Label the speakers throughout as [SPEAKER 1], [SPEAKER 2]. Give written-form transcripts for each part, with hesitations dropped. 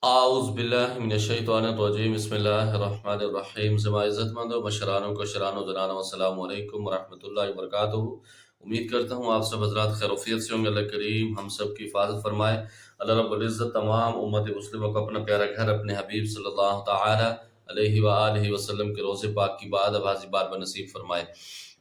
[SPEAKER 1] اعوذ باللہ من الشیطان الرجیم بسم اللہ الرحمن الرحیم زما عزت مندو مشرانوں کو شران و زنانوں السلام علیکم ورحمۃ اللہ وبرکاتہ۔ امید کرتا ہوں آپ سب حضرات خیر وفیت سے ہوں گے۔ اللہ کریم ہم سب کی حفاظت فرمائے۔ اللہ رب العزت تمام امت مسلموں کو اپنا پیارا گھر اپنے حبیب صلی اللہ تعالی علیہ وآلہ وسلم کے روضے پاک کی بعد ابازی بار بنصیب فرمائے۔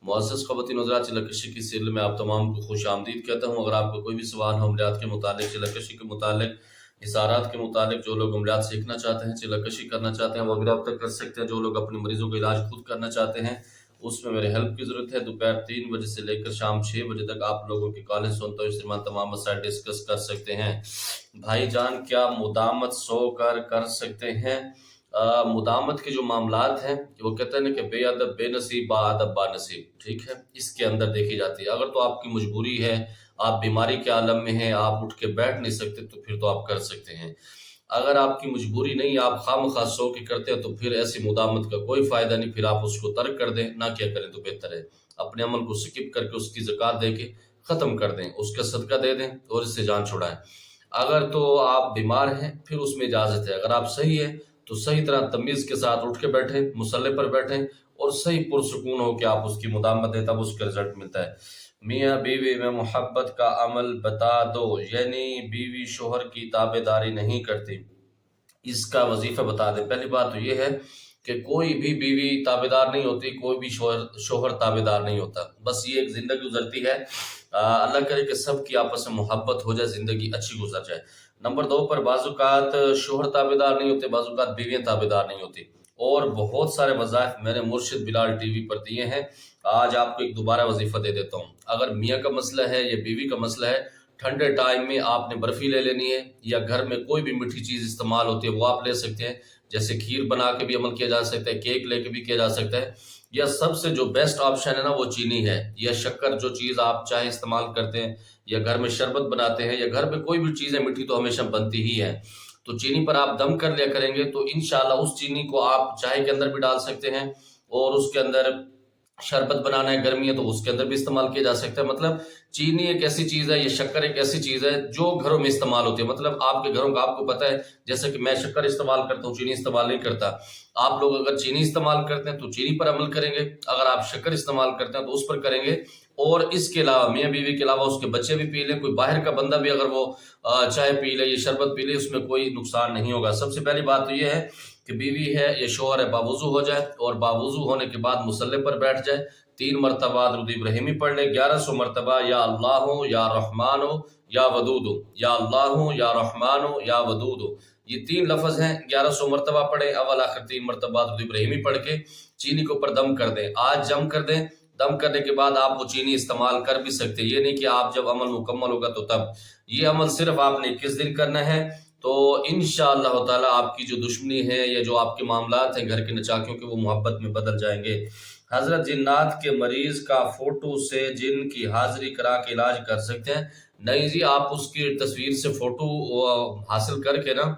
[SPEAKER 1] معزز خواتین حضرات، چلکشی کی سیریل میں آپ تمام کو خوش آمدید کہتا ہوں۔ اگر آپ کو کوئی بھی سوال ہو عملیات کے متعلق، چلکشی کے متعلق، حصارات کے متعلق، جو لوگ عملیات سیکھنا چاہتے ہیں، چلکشی کرنا چاہتے ہیں، وہ بھی رابطہ کر سکتے ہیں۔ جو لوگ اپنے مریضوں کا علاج خود کرنا چاہتے ہیں، اس میں میرے ہیلپ کی ضرورت ہے۔ دوپہر 3 بجے سے لے کر شام 6 بجے تک آپ لوگوں کی کالیں سنتا ہوں، اس سے تمام مسائل ڈسکس کر سکتے ہیں۔ بھائی جان، کیا مدامت سو کر سکتے ہیں؟ مدامت کے جو معاملات ہیں، وہ کہتے ہیں کہ بے ادب بے نصیب، با ادب با نصیب، ٹھیک ہے، اس کے اندر دیکھی جاتی ہے۔ اگر تو آپ کی مجبوری ہے، آپ بیماری کے عالم میں ہیں، آپ اٹھ کے بیٹھ نہیں سکتے، تو پھر تو آپ کر سکتے ہیں۔ اگر آپ کی مجبوری نہیں، آپ خواہ سو کے کرتے ہیں، تو پھر ایسی مدامت کا کوئی فائدہ نہیں، پھر آپ اس کو ترک کر دیں، نہ کیا کریں تو بہتر ہے۔ اپنے عمل کو سکپ کر کے اس کی زکوٰۃ دے کے ختم کر دیں، اس کا صدقہ دے دیں اور اس سے جان چھڑائیں۔ اگر تو آپ بیمار ہیں، پھر اس میں اجازت ہے۔ اگر آپ صحیح ہیں تو صحیح طرح تمیز کے ساتھ اٹھ کے بیٹھیں، مصلے پر بیٹھیں اور صحیح پرسکون ہو کہ آپ اس کی مدامت دیں، تب اس کا رزلٹ ملتا ہے۔ میاں بیوی میں محبت کا عمل بتا دو، یعنی بیوی شوہر کی تابع داری نہیں کرتی، اس کا وظیفہ بتا دیں۔ پہلی بات تو یہ ہے کہ کوئی بھی بیوی تابع دار نہیں ہوتی، کوئی بھی شوہر تابع دار نہیں ہوتا، بس یہ ایک زندگی گزرتی ہے۔ اللہ کرے کہ سب کی آپس میں محبت ہو جائے، زندگی اچھی گزر جائے۔ نمبر 2 پر بعض اوقات شوہر تابع دار نہیں ہوتے، بعض اوقات بیویاں تابع دار نہیں ہوتی، اور بہت سارے وظائف میں نے مرشد بلال ٹی وی پر دیے ہیں۔ آج آپ کو ایک دوبارہ وظیفہ دے دیتا ہوں۔ اگر میاں کا مسئلہ ہے یا بیوی کا مسئلہ ہے، ٹھنڈے ٹائم میں آپ نے برفی لے لینی ہے، یا گھر میں کوئی بھی میٹھی چیز استعمال ہوتی ہے وہ آپ لے سکتے ہیں، جیسے کھیر بنا کے بھی عمل کیا جا سکتا ہے، کیک لے کے بھی کیا جا سکتا ہے، یا سب سے جو بیسٹ آپشن ہے نا وہ چینی ہے، یا شکر، جو چیز آپ چاہے استعمال کرتے ہیں، یا گھر میں شربت بناتے ہیں، یا گھر میں کوئی بھی چیز ہے میٹھی تو ہمیشہ بنتی ہی ہے، تو چینی پر آپ دم کر لیا کریں گے، تو انشاءاللہ اس چینی کو آپ چائے کے اندر بھی ڈال سکتے ہیں، اور اس کے اندر شربت بنانا ہے، گرمی ہے تو اس کے اندر بھی استعمال کیا جا سکتا ہے۔ مطلب چینی ایک ایسی چیز ہے، یہ شکر ایک ایسی چیز ہے جو گھروں میں استعمال ہوتی ہے۔ مطلب آپ کے گھروں کا آپ کو پتہ ہے، جیسے کہ میں شکر استعمال کرتا ہوں، چینی استعمال نہیں کرتا۔ آپ لوگ اگر چینی استعمال کرتے ہیں تو چینی پر عمل کریں گے، اگر آپ شکر استعمال کرتے ہیں تو اس پر کریں گے۔ اور اس کے علاوہ میاں بیوی کے علاوہ اس کے بچے بھی پی لیں، کوئی باہر کا بندہ بھی اگر وہ چائے پی لے یا شربت پی لے، اس میں کوئی نقصان نہیں ہوگا۔ سب سے پہلی بات تو یہ ہے کہ بیوی ہے یا شوہر ہے باوضو ہو جائے، اور باوضو ہونے کے بعد مصلے پر بیٹھ جائے، 3 مرتبہ درود ابراہیمی پڑھ لے، 1100 مرتبہ یا اللہ یا رحمان یا ودود، یا اللہ یا رحمان یا ودود، یہ 3 لفظ ہیں، 1100 مرتبہ پڑھیں، اول آخر 3 مرتبہ درود ابراہیمی پڑھ کے چینی کو اوپر دم کر دیں۔ آج جم کر دیں، دم کرنے کے بعد آپ وہ چینی استعمال کر بھی سکتے ہیں، یہ نہیں کہ آپ جب عمل مکمل ہوگا تو تب۔ یہ عمل صرف آپ نے 21 دن کرنا ہے، تو انشاءاللہ تعالی آپ کی جو دشمنی ہے یا جو آپ کے معاملات ہیں گھر کے نچاکیوں کے، وہ محبت میں بدل جائیں گے۔ حضرت، جنات کے مریض کا فوٹو سے جن کی حاضری کرا کے علاج کر سکتے ہیں؟ نہیں جی، آپ اس کی تصویر سے فوٹو حاصل کر کے نا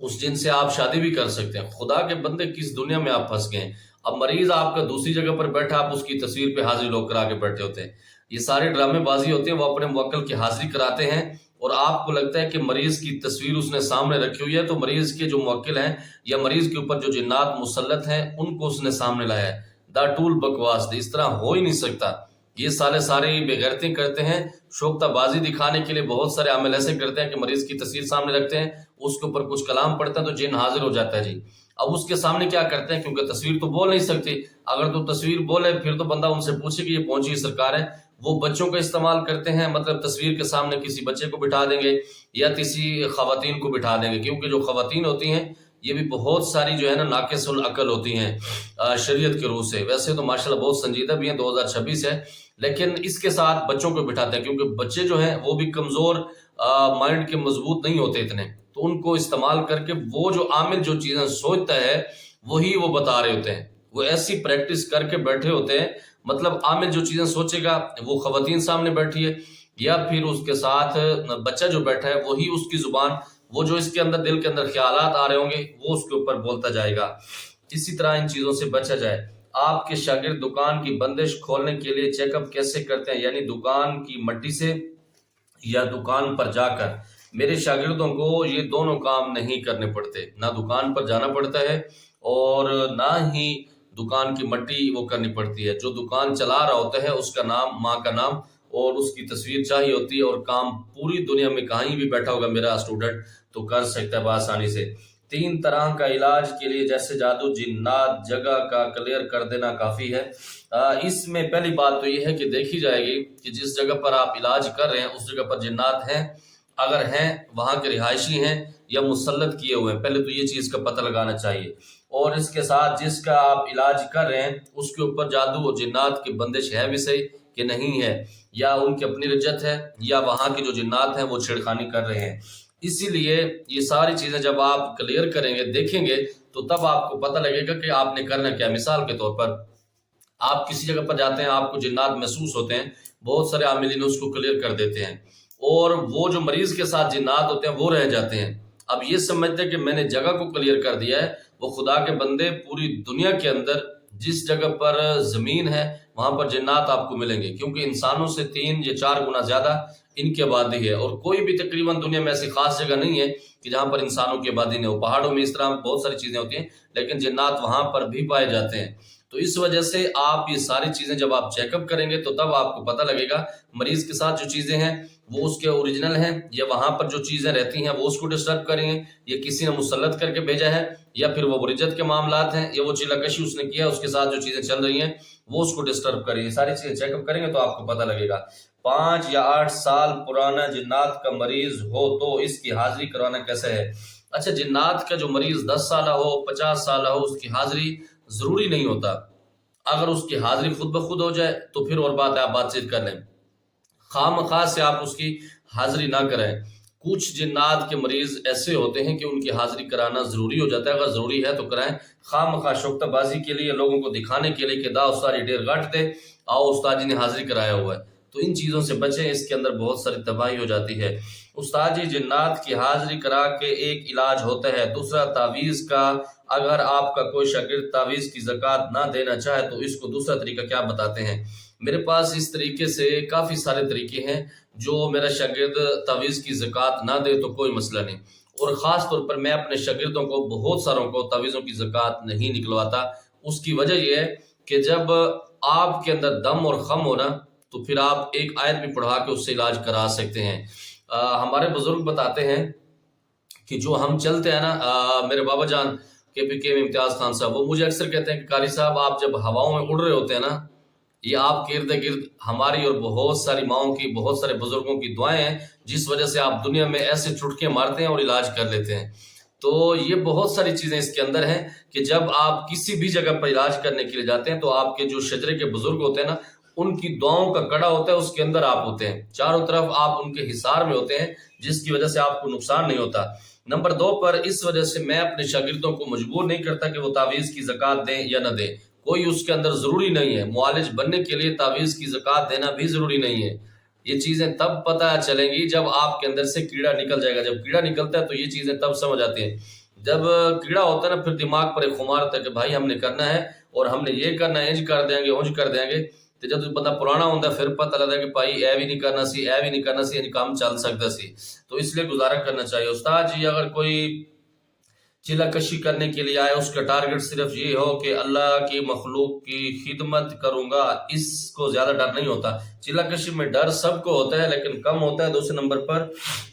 [SPEAKER 1] اس جن سے آپ شادی بھی کر سکتے ہیں۔ خدا کے بندے، کس دنیا میں آپ پھنس گئے ہیں؟ اب مریض آپ کا دوسری جگہ پر بیٹھا، آپ اس کی تصویر پہ حاضری لوگ کرا کے بیٹھے ہوتے ہیں۔ یہ سارے ڈرامے بازی ہوتے ہیں، وہ اپنے موکل کی حاضری کراتے ہیں، اور آپ کو لگتا ہے کہ مریض کی تصویر اس نے سامنے رکھی ہوئی ہے، تو مریض کے جو موکل ہیں یا مریض کے اوپر جو جنات مسلط ہیں ان کو اس نے سامنے لایا ہے۔ دا ٹول بکواس دے، اس طرح ہو ہی نہیں سکتا۔ یہ سارے بے غیرتی کرتے ہیں، شوکتا بازی دکھانے کے لیے بہت سارے عمل ایسے کرتے ہیں کہ مریض کی تصویر سامنے رکھتے ہیں، اس کے اوپر کچھ کلام پڑھتا ہے تو جن حاضر ہو جاتا ہے جی۔ اب اس کے سامنے کیا کرتے ہیں، کیونکہ تصویر تو بول نہیں سکتی، اگر تو تصویر بولے پھر تو بندہ ان سے پوچھے کہ یہ پہنچی سرکار ہے، وہ بچوں کا استعمال کرتے ہیں، مطلب تصویر کے سامنے کسی بچے کو بٹھا دیں گے یا کسی خواتین کو بٹھا دیں گے، کیونکہ جو خواتین ہوتی ہیں یہ بھی بہت ساری جو ہے نا ناقص العقل ہوتی ہیں شریعت کے روح سے۔ ویسے تو ماشاءاللہ بہت سنجیدہ بھی ہیں، 2026 ہے، لیکن اس کے ساتھ بچوں کو بٹھاتے ہیں، کیونکہ بچے جو ہیں وہ بھی کمزور مائنڈ کے مضبوط نہیں ہوتے اتنے، تو ان کو استعمال کر کے وہ جو عامل جو چیزیں سوچتا ہے وہی وہ بتا رہے ہوتے ہیں، وہ ایسی پریکٹس کر کے بیٹھے ہوتے ہیں، مطلب عامل جو چیزیں سوچے گا وہ خواتین سامنے بیٹھی ہے، یا پھر اس کے ساتھ بچہ جو بیٹھا ہے وہی اس کی زبان، وہ جو اس کے اندر دل کے اندر خیالات آ رہے ہوں گے وہ اس کے اوپر بولتا جائے گا۔ اسی طرح ان چیزوں سے بچا جائے۔ آپ کے شاگرد دکان کی بندش کھولنے کے لیے چیک اپ کیسے کرتے ہیں، یعنی دکان کی مٹی سے یا دکان پر جا کر؟ میرے شاگردوں کو یہ دونوں کام نہیں کرنے پڑتے، نہ دکان پر جانا پڑتا ہے اور نہ ہی دکان کی مٹی وہ کرنی پڑتی ہے۔ جو دکان چلا رہا ہوتا ہے اس کا نام، ماں کا نام اور اس کی تصویر چاہیے ہوتی ہے، اور کام پوری دنیا میں کہیں بھی بیٹھا ہوگا میرا اسٹوڈنٹ تو کر سکتا ہے بآسانی سے۔ 3 طرح کا علاج کے لیے جیسے جادو، جنات، جگہ کا کلیئر کر دینا کافی ہے۔ اس میں پہلی بات تو یہ ہے کہ دیکھی جائے گی کہ جس جگہ پر آپ علاج کر رہے ہیں اس جگہ پر جنات ہیں، اگر ہیں وہاں کے رہائشی ہیں یا مسلط کیے ہوئے ہیں، پہلے تو یہ چیز کا پتہ لگانا چاہیے۔ اور اس کے ساتھ جس کا آپ علاج کر رہے ہیں اس کے اوپر جادو اور جنات کی بندش ہے بھی صحیح کہ نہیں ہے، یا ان کی اپنی رجت ہے، یا وہاں کے جو جنات ہیں وہ چھیڑخانی کر رہے ہیں۔ اسی لیے یہ ساری چیزیں جب آپ کلیئر کریں گے، دیکھیں گے، تو تب آپ کو پتہ لگے گا کہ آپ نے کرنا کیا۔ مثال کے طور پر آپ کسی جگہ پر جاتے ہیں، آپ کو جنات محسوس ہوتے ہیں، بہت سارے عاملین اس کو کلیئر کر دیتے ہیں، اور وہ جو مریض کے ساتھ جنات ہوتے ہیں وہ رہ جاتے ہیں۔ اب یہ سمجھتے ہیں کہ میں نے جگہ کو کلیئر کر دیا ہے، وہ خدا کے بندے پوری دنیا کے اندر جس جگہ پر زمین ہے وہاں پر جنات آپ کو ملیں گے، کیونکہ انسانوں سے 3 یا 4 گنا زیادہ ان کی آبادی ہے، اور کوئی بھی تقریباً دنیا میں ایسی خاص جگہ نہیں ہے کہ جہاں پر انسانوں کی آبادی نہیں ہو۔ پہاڑوں میں اس طرح بہت ساری چیزیں ہوتی ہیں لیکن جنات وہاں پر بھی پائے جاتے ہیں۔ تو اس وجہ سے آپ یہ ساری چیزیں جب آپ چیک اپ کریں گے تو تب آپ کو پتہ لگے گا مریض کے ساتھ جو چیزیں ہیں وہ اس کے اوریجنل ہیں، یا وہاں پر جو چیزیں رہتی ہیں وہ اس کو ڈسٹرب کریں گے، یا کسی نے مسلط کر کے بھیجا ہے، یا پھر وہ برجت کے معاملات ہیں، یا وہ چیلا کشی اس نے کیا، اس کے ساتھ جو چیزیں چل رہی ہیں وہ اس کو ڈسٹرب کریں گے۔ ساری چیزیں چیک اپ کریں گے تو آپ کو پتہ لگے گا۔ 5 یا 8 سال پرانا جنات کا مریض ہو تو اس کی حاضری کروانا کیسے ہے؟ اچھا، جنات کا جو مریض 10 سالہ ہو، 50 سالہ ہو، اس کی حاضری ضروری نہیں ہوتا۔ اگر اس کی حاضری خود بخود ہو جائے تو پھر اور بات ہے، آپ بات چیت کر لیں، خواہ سے آپ اس کی حاضری نہ کریں۔ کچھ جنات کے مریض ایسے ہوتے ہیں کہ ان کی حاضری کرانا ضروری ہو جاتا ہے، اگر ضروری ہے تو کرائیں۔ خواہ شوکتہ بازی کے لیے، لوگوں کو دکھانے کے لیے کہ دا استاد یہ ڈیر گھٹ دے، آؤ استاد جی نے حاضری کرایا ہوا ہے، تو ان چیزوں سے بچیں، اس کے اندر بہت ساری تباہی ہو جاتی ہے۔ استاد جی، جنات کی حاضری کرا کے ایک علاج ہوتا ہے، دوسرا تعویذ کا، اگر آپ کا کوئی شاگرد تعویذ کی زکوٰۃ نہ دینا چاہے تو اس کو دوسرا طریقہ کیا بتاتے ہیں؟ میرے پاس اس طریقے سے کافی سارے طریقے ہیں۔ جو میرا شاگرد تعویذ کی زکوٰۃ نہ دے تو کوئی مسئلہ نہیں، اور خاص طور پر میں اپنے شاگردوں کو بہت ساروں کو تعویذوں کی زکوٰۃ نہیں نکلواتا۔ اس کی وجہ یہ ہے کہ جب آپ کے اندر دم اور خم ہونا تو پھر آپ ایک آیت بھی پڑھا کے اس سے علاج کرا سکتے ہیں۔ ہمارے بزرگ بتاتے ہیں کہ جو ہم چلتے ہیں نا، میرے بابا جان کے امتیاز خان صاحب، وہ مجھے اکثر کہتے ہیں کہ قاری صاحب آپ جب ہواؤں میں اڑ رہے ہوتے ہیں نا، یہ آپ کے ارد گرد ہماری اور بہت ساری ماؤں کی، بہت سارے بزرگوں کی دعائیں ہیں، جس وجہ سے آپ دنیا میں ایسے چٹکے مارتے ہیں اور علاج کر لیتے ہیں۔ تو یہ بہت ساری چیزیں اس کے اندر ہیں کہ جب آپ کسی بھی جگہ پر علاج کرنے کے لیے جاتے ہیں تو آپ کے جو شجرے کے بزرگ ہوتے ہیں نا، ان کی دعاؤں کا کڑا ہوتا ہے، اس کے اندر آپ ہوتے ہیں، چاروں طرف آپ ان کے حصار میں ہوتے ہیں، جس کی وجہ سے آپ کو نقصان نہیں ہوتا۔ نمبر 2 پر اس وجہ سے میں اپنے شاگردوں کو مجبور نہیں کرتا کہ وہ تعویذ کی زکوٰۃ دیں یا نہ دیں، کوئی اس کے اندر ضروری نہیں ہے۔ معالج بننے کے لیے تعویذ کی زکوٰۃ دینا بھی ضروری نہیں ہے۔ یہ چیزیں تب پتہ چلیں گی جب آپ کے اندر سے کیڑا نکل جائے گا۔ جب کیڑا نکلتا ہے تو یہ چیزیں تب سمجھ آتی ہیں۔ جب کیڑا ہوتا ہے نا، پھر دماغ پر ایک خمار ہوتا ہے کہ بھائی ہم نے کرنا ہے اور ہم نے یہ کرنا ہے، انج کر دیں گے، اونج کر دیں گے۔ تو جب بندہ پرانا ہوتا ہے پھر پتہ لگتا ہے کہ بھائی اے بھی نہیں کرنا سی، اے بھی نہیں کرنا سی، کام چل سکتا سی، تو اس لیے گزارا کرنا چاہیے۔ استاد جی، اگر کوئی چلا کشی کرنے کے لیے آئے، اس کا ٹارگٹ صرف یہ ہو کہ اللہ کی مخلوق کی خدمت کروں گا، اس کو زیادہ ڈر نہیں ہوتا۔ چلا کشی میں ڈر سب کو ہوتا ہے لیکن کم ہوتا ہے۔ دوسرے نمبر پر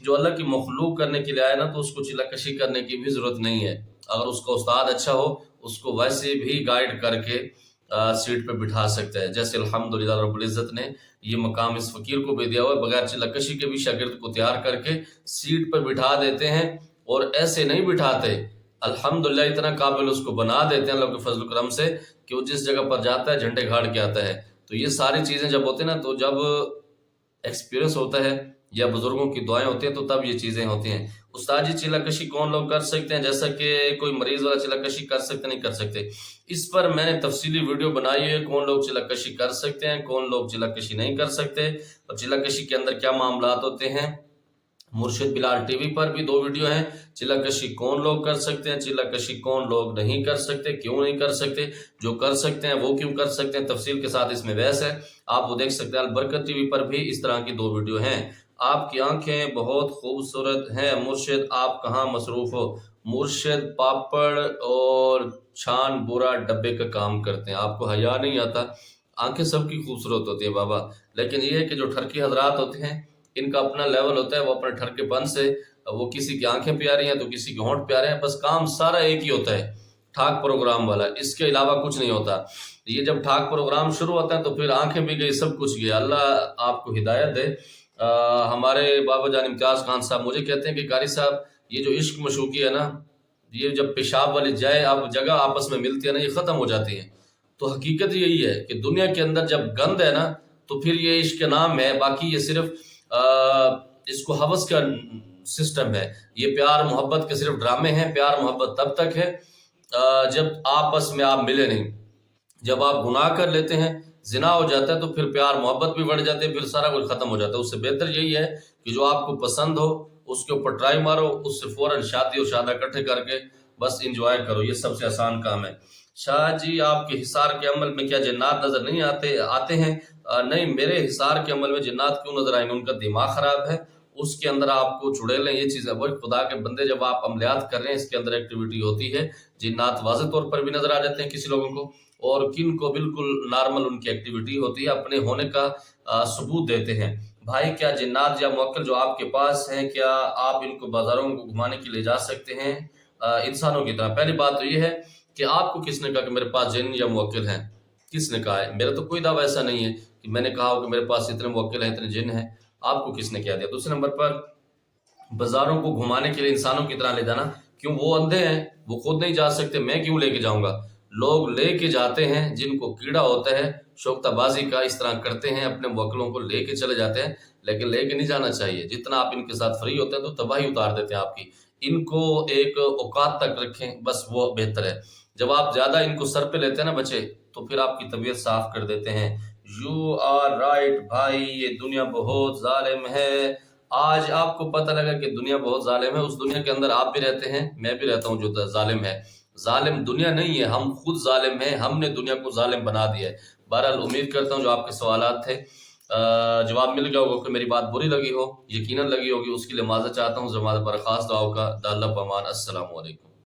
[SPEAKER 1] جو اللہ کی مخلوق کرنے کے لیے آئے نا، تو اس کو چلا کشی کرنے کی بھی ضرورت نہیں ہے۔ اگر اس کا استاد اچھا ہو، اس کو ویسے بھی گائیڈ کر کے سیٹ پہ بٹھا سکتا ہے، جیسے الحمدللہ رب العزت نے یہ مقام اس فقیر کو بھی دیا ہوا ہے، بغیر چلا کشی کے بھی شاگرد کو تیار کر کے سیٹ پہ بٹھا دیتے ہیں، اور ایسے نہیں بٹھاتے، الحمدللہ اتنا قابل اس کو بنا دیتے ہیں اللہ کے فضل و کرم سے کہ وہ جس جگہ پر جاتا ہے جھنڈے گاڑ کے آتا ہے۔ تو یہ ساری چیزیں جب ہوتی ہیں نا، تو جب ایکسپیرینس ہوتا ہے یا بزرگوں کی دعائیں ہوتی ہیں تو تب یہ چیزیں ہوتی ہیں۔ استاد جی، چلا کشی کون لوگ کر سکتے ہیں؟ جیسا کہ کوئی مریض والا چلا کشی کر سکتے نہیں کر سکتے، اس پر میں نے تفصیلی ویڈیو بنائی ہے، کون لوگ چلا کشی کر سکتے ہیں، کون لوگ چلا کشی نہیں کر سکتے، اور چلا کشی کے اندر کیا معاملات ہوتے ہیں۔ مرشد بلال ٹی وی پر بھی 2 ویڈیو ہیں، چلا کشی کون لوگ کر سکتے ہیں، چلا کشی کون لوگ نہیں کر سکتے، کیوں نہیں کر سکتے، جو کر سکتے ہیں وہ کیوں کر سکتے ہیں، تفصیل کے ساتھ اس میں بحث ہے، آپ وہ دیکھ سکتے ہیں۔ البرکت ٹی وی پر بھی اس طرح کی 2 ویڈیو ہیں۔ آپ کی آنکھیں بہت خوبصورت ہیں مرشد، آپ کہاں مصروف ہو؟ مرشد پاپڑ اور چھان بورا ڈبے کا کام کرتے ہیں، آپ کو حیا نہیں آتا؟ آنکھیں سب کی خوبصورت ہوتی ہیں بابا، لیکن یہ ہے کہ جو ٹھرکی حضرات ہوتے ہیں ان کا اپنا لیول ہوتا ہے، وہ اپنے ٹھرکے پن سے وہ کسی کی آنکھیں پیاری ہیں تو کسی کے ہونٹ پیارے ہیں، بس کام سارا ایک ہی ہوتا ہے، ٹھاک پروگرام والا، اس کے علاوہ کچھ نہیں ہوتا۔ یہ جب ٹھاک پروگرام شروع ہوتا ہے تو پھر آنکھیں بھی گئی، سب کچھ گیا۔ اللہ آپ کو ہدایت دے۔ ہمارے بابا جان امتیاز خان صاحب مجھے کہتے ہیں کہ قاری صاحب یہ جو عشق مشوقی ہے نا، یہ جب پیشاب والی جگہ آپس میں ملتی ہے نا، یہ ختم ہو جاتی ہے۔ تو حقیقت یہی ہے کہ دنیا کے اندر جب گند ہے نا تو پھر یہ عشق کے نام ہے، باقی یہ صرف اس کو ہوس کا سسٹم ہے، یہ پیار محبت کے صرف ڈرامے ہیں۔ پیار محبت تب تک ہے جب آپس میں آپ ملے نہیں۔ جب آپ گناہ کر لیتے ہیں، زنا ہو جاتا ہے، تو پھر پیار محبت بھی بڑھ جاتے ہیں، پھر سارا کچھ ختم ہو جاتا ہے۔ اس سے بہتر یہی ہے کہ جو آپ کو پسند ہو اس کے اوپر ٹرائی مارو، اس سے فوراً شادی اور شادہ اکٹھے کر کے بس انجوائے کرو، یہ سب سے آسان کام ہے۔ شاہ جی آپ کے حصار کے عمل میں کیا جنات نظر نہیں آتے ہیں؟ نہیں، میرے حصار کے عمل میں جنات کیوں نظر آئیں گے؟ ان کا دماغ خراب ہے، اس کے اندر آپ کو چڑیلیں یہ چیزیں، وہ خدا کے بندے جب آپ عملیات کر رہے ہیں اس کے اندر ایکٹیویٹی ہوتی ہے، جنات واضح طور پر بھی نظر آ جاتے ہیں کسی لوگوں کو، اور کن کو بالکل نارمل ان کی ایکٹیویٹی ہوتی ہے، اپنے ہونے کا ثبوت دیتے ہیں۔ بھائی کیا جنات یا موکل جو آپ کے پاس ہیں، کیا آپ ان کو بازاروں کو گھمانے کے لیے جا سکتے ہیں انسانوں کی طرح؟ پہلی بات تو یہ ہے کہ آپ کو کس نے کہا کہ میرے پاس جن یا موکل ہیں؟ کس نے کہا ہے؟ میرا تو کوئی دعویٰ ایسا نہیں ہے کہ میں نے کہا ہو کہ میرے پاس اتنے موکل ہیں، اتنے جن ہیں۔ آپ کو کس نے کہہ دیا؟ دوسرے نمبر پر بازاروں کو گھمانے کے لیے انسانوں کی طرح لے جانا، کیوں وہ اندھے ہیں؟ وہ خود نہیں جا سکتے، میں کیوں لے کے جاؤں گا؟ لوگ لے کے جاتے ہیں، جن کو کیڑا ہوتا ہے شوکتہ بازی کا، اس طرح کرتے ہیں، اپنے موکلوں کو لے کے چلے جاتے ہیں، لیکن لے کے نہیں جانا چاہیے۔ جتنا آپ ان کے ساتھ فری ہوتے ہیں تو تباہی اتار دیتے ہیں آپ کی۔ ان کو ایک اوقات تک رکھیں، بس وہ بہتر ہے۔ جب آپ زیادہ ان کو سر پہ لیتے ہیں نا بچے، تو پھر آپ کی طبیعت صاف کر دیتے ہیں۔ یو آر رائٹ بھائی، یہ دنیا بہت ظالم ہے۔ آج آپ کو پتہ لگا کہ دنیا بہت ظالم ہے، اس دنیا کے اندر آپ بھی رہتے ہیں، میں بھی رہتا ہوں جو ظالم ہے۔ ظالم دنیا نہیں ہے، ہم خود ظالم ہیں، ہم نے دنیا کو ظالم بنا دیا ہے۔ بہرحال امید کرتا ہوں جو آپ کے سوالات تھے جواب مل گیا ہوگا، کہ میری بات بری لگی ہو، یقیناً لگی ہوگی، اس کے لیے معذرت چاہتا ہوں۔ زمانہ پر خاص دعاؤں کا اللہ پامان۔ السلام علیکم۔